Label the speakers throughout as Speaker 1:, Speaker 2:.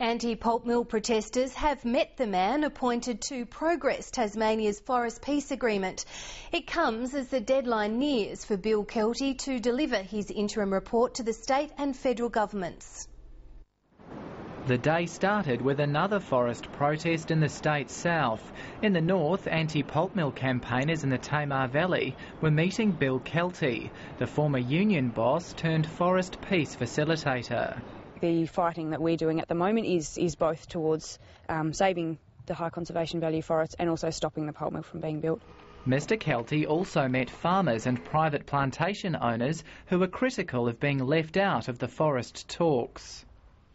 Speaker 1: Anti-pulp mill protesters have met the man appointed to progress Tasmania's forest peace agreement. It comes as the deadline nears for Bill Kelty to deliver his interim report to the state and federal governments.
Speaker 2: The day started with another forest protest in the state's south. In the north, anti-pulp mill campaigners in the Tamar Valley were meeting Bill Kelty, the former union boss turned forest peace facilitator.
Speaker 3: The fighting that we're doing at the moment is both towards saving the high conservation value forests and also stopping the pulp mill from being built.
Speaker 2: Mr Kelty also met farmers and private plantation owners who were critical of being left out of the forest talks.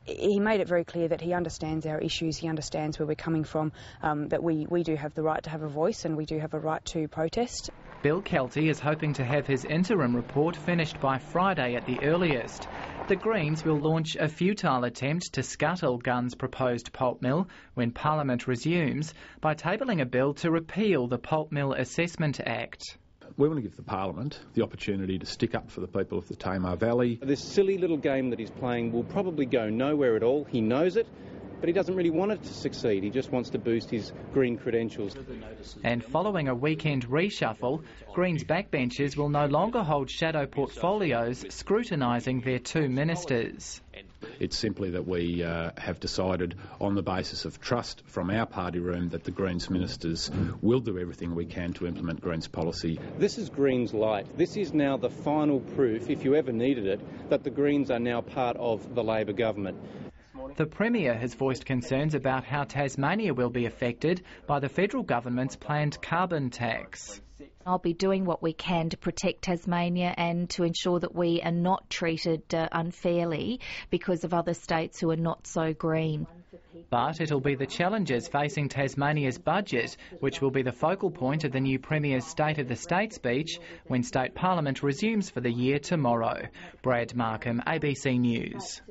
Speaker 3: He made it very clear that he understands our issues, he understands where we're coming from, that we do have the right to have a voice and we do have a right to protest.
Speaker 2: Bill Kelty is hoping to have his interim report finished by Friday at the earliest. The Greens will launch a futile attempt to scuttle Gunn's proposed pulp mill when Parliament resumes by tabling a bill to repeal the Pulp Mill Assessment Act.
Speaker 4: We want to give the Parliament the opportunity to stick up for the people of the Tamar Valley.
Speaker 5: This silly little game that he's playing will probably go nowhere at all. He knows it, but he doesn't really want it to succeed. He just wants to boost his Green credentials.
Speaker 2: And following a weekend reshuffle, Greens backbenchers will no longer hold shadow portfolios scrutinising their two ministers.
Speaker 4: It's simply that we have decided on the basis of trust from our party room that the Greens ministers will do everything we can to implement Greens policy.
Speaker 5: This is Greens light. This is now the final proof, if you ever needed it, that the Greens are now part of the Labor government.
Speaker 2: The Premier has voiced concerns about how Tasmania will be affected by the federal government's planned carbon tax.
Speaker 6: I'll be doing what we can to protect Tasmania and to ensure that we are not treated unfairly because of other states who are not so green.
Speaker 2: But it'll be the challenges facing Tasmania's budget which will be the focal point of the new Premier's State of the State speech when State Parliament resumes for the year tomorrow. Brad Markham, ABC News.